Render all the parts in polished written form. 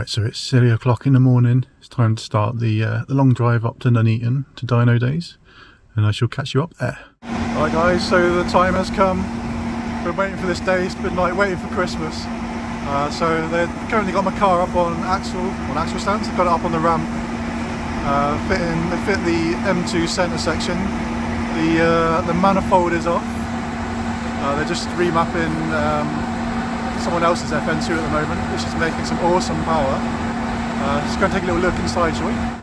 Right, so it's 3 o'clock in the morning. It's time to start the long drive up to Nuneaton to Dynodaze, and I shall catch you up there. Right guys, so the time has come. Been waiting for this day. It's been like waiting for Christmas. So they've currently got my car up on axle stands. They've got it up on the ramp. They fit the M2 centre section. The manifold is off. They're just remapping someone else's FN2 at the moment, which is making some awesome power. Just go and take a little look inside, shall we?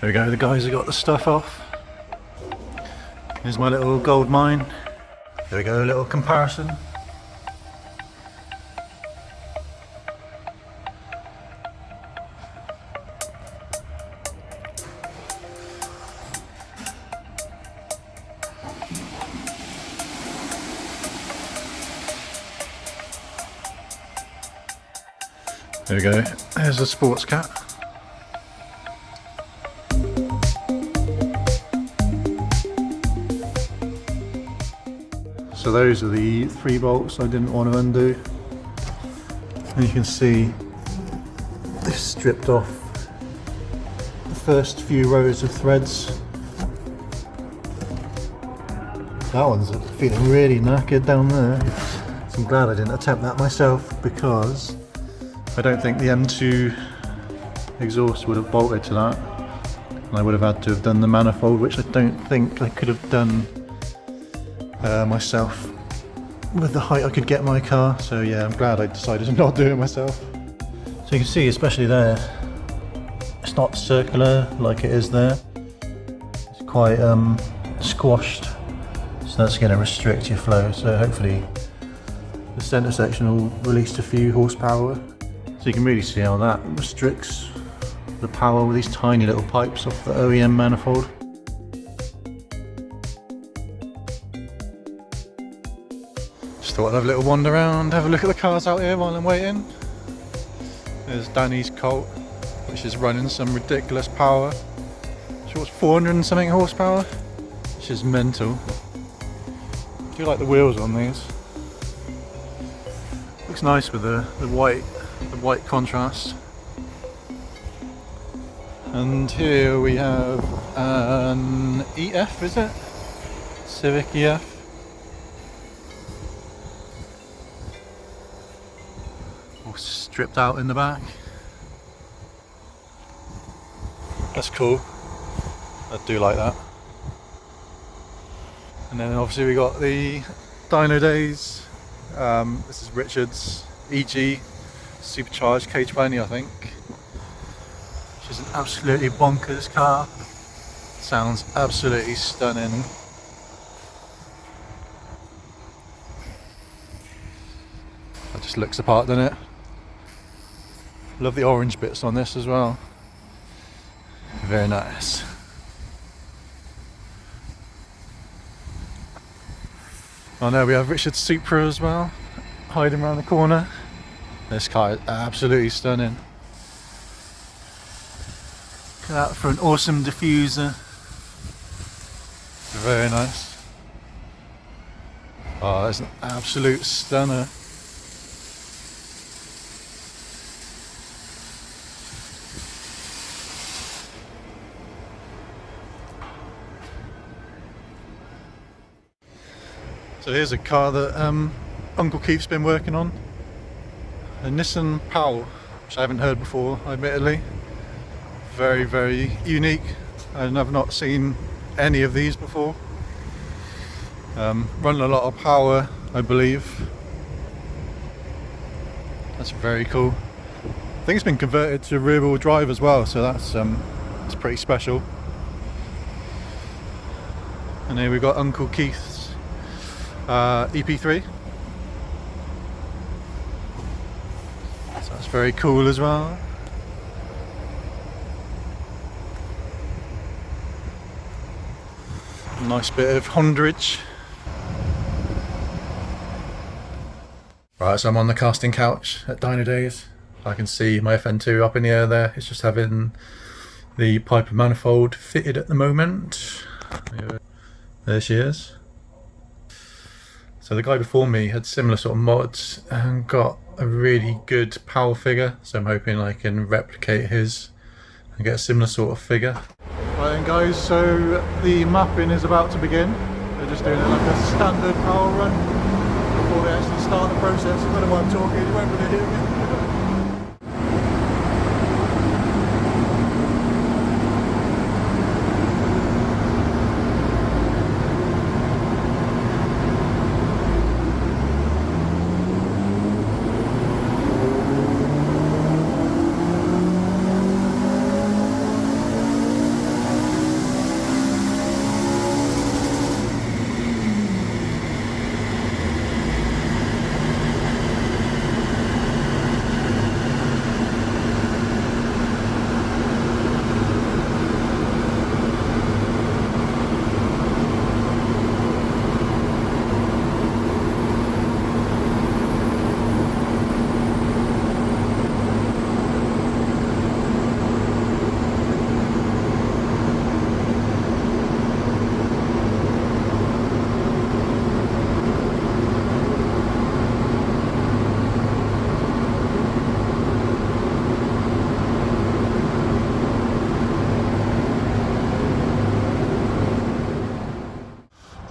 There we go, the guys have got the stuff off. Here's my little gold mine. There we go, a little comparison. There we go, there's a sports cat. So those are the 3 bolts I didn't want to undo. And you can see they've stripped off the first few rows of threads. That one's feeling really knackered down there. So I'm glad I didn't attempt that myself, because I don't think the M2 exhaust would have bolted to that. And I would have had to have done the manifold, which I don't think I could have done myself with the height I could get my car. So yeah, I'm glad I decided to not do it myself. So you can see, especially there, it's not circular like it is there. It's quite squashed, so that's going to restrict your flow. So hopefully the centre section will release a few horsepower. So you can really see how that restricts the power with these tiny little pipes off the OEM manifold. Just thought I'd have a little wander around, have a look at the cars out here while I'm waiting. There's Danny's Colt, which is running some ridiculous power. Sure, it's 400 and something horsepower, which is mental. I do like the wheels on these. Looks nice with the white contrast. And here we have an EF, is it? Civic EF. All stripped out in the back. That's cool. I do like that. And then obviously we got the Dynodaze. This is Richard's EG supercharged K20, I think. Which is an absolutely bonkers car. Sounds absolutely stunning. That just looks the part, doesn't it? Love the orange bits on this as well. Very nice. Oh no, we have Richard's Supra as well, hiding around the corner. This car is absolutely stunning. Look at that for an awesome diffuser. Very nice. Oh, that's an absolute stunner. So here's a car that Uncle Keith's been working on. A Nissan Powell, which I haven't heard before, admittedly. Very, very unique, and I've not seen any of these before. Running a lot of power, I believe. That's very cool. I think it's been converted to rear-wheel drive as well, so that's pretty special. And here we've got Uncle Keith's EP3. So that's very cool as well. Nice bit of Honderage. Right, so I'm on the casting couch at Dynodaze. I can see my FN2 up in the air there. It's just having the Piper manifold fitted at the moment. There she is. So the guy before me had similar sort of mods and got a really good power figure. So I'm hoping I can replicate his and get a similar sort of figure. Right then guys, so the mapping is about to begin. They're just doing it like a standard power run before they actually start the process. I don't know why I'm talking, you won't really hear me.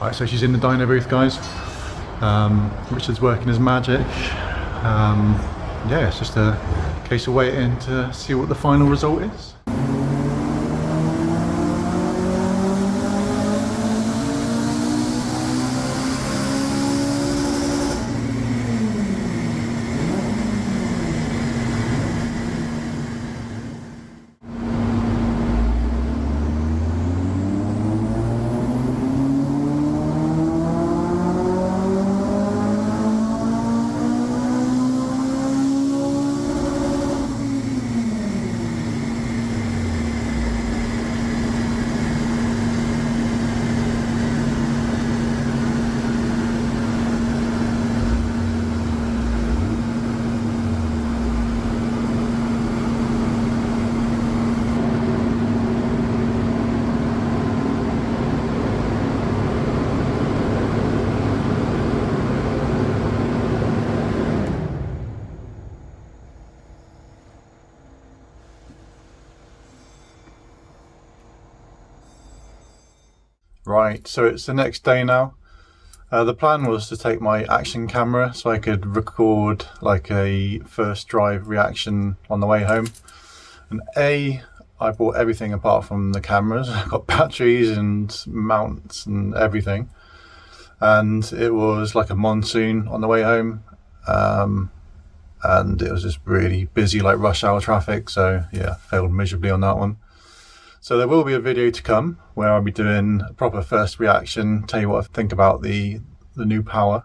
Right, so she's in the dyno booth, guys. Richard's working his magic. Yeah, it's just a case of waiting to see what the final result is. Right, so it's the next day now. The plan was to take my action camera so I could record like a first drive reaction on the way home. And I bought everything apart from the cameras. I got batteries and mounts and everything. And it was like a monsoon on the way home. And it was just really busy, like rush hour traffic. So yeah, failed miserably on that one. So there will be a video to come where I'll be doing a proper first reaction, tell you what I think about the new power.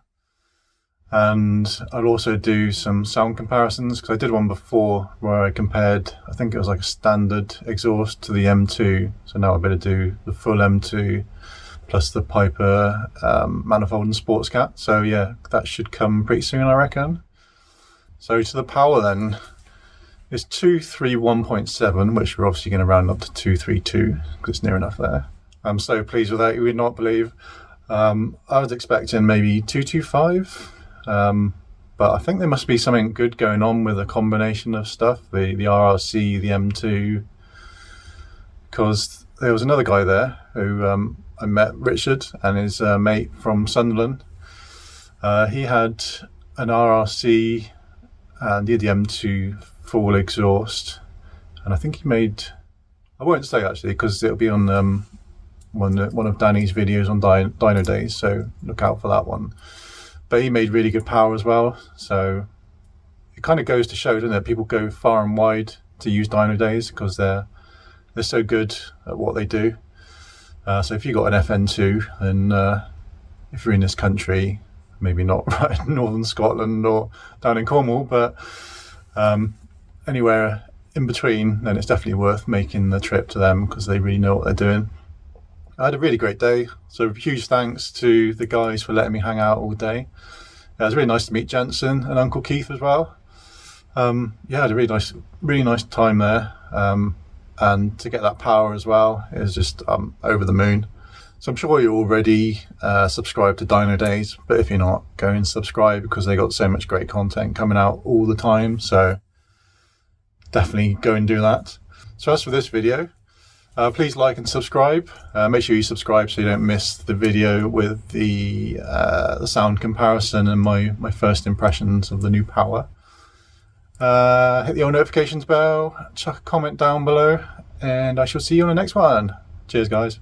And I'll also do some sound comparisons, because I did one before where I compared, I think it was like a standard exhaust to the M2. So now I better do the full M2 plus the Piper Manifold and Sports Cat. So yeah, that should come pretty soon, I reckon. So to the power then. It's 231.7, which we're obviously going to round up to 232 because it's near enough there. I'm so pleased with that, you would not believe. I was expecting maybe 225, but I think there must be something good going on with a combination of stuff, the RRC, the M2, because there was another guy there who I met, Richard, and his mate from Sunderland, He had an RRC and he had the M2 full exhaust, and I think he made, I won't say actually because it'll be on one of Danny's videos on Dynodaze, so look out for that one. But he made really good power as well, so it kind of goes to show, doesn't it? People go far and wide to use Dynodaze because they're so good at what they do. So if you've got an FN2, then if you're in this country, maybe not right in northern Scotland or down in Cornwall, but anywhere in between, then it's definitely worth making the trip to them because they really know what they're doing. I had a really great day, so huge thanks to the guys for letting me hang out all day. It was really nice to meet Jensen and Uncle Keith as well. Yeah, I had a really nice time there, and to get that power as well is just over the moon. So I'm sure you're already subscribed to Dynodaze, but if you're not, go and subscribe because they got so much great content coming out all the time. So definitely go and do that. So as for this video, please like and subscribe. Make sure you subscribe so you don't miss the video with the sound comparison and my first impressions of the new power. Hit the old notifications bell, chuck a comment down below, and I shall see you on the next one. Cheers, guys.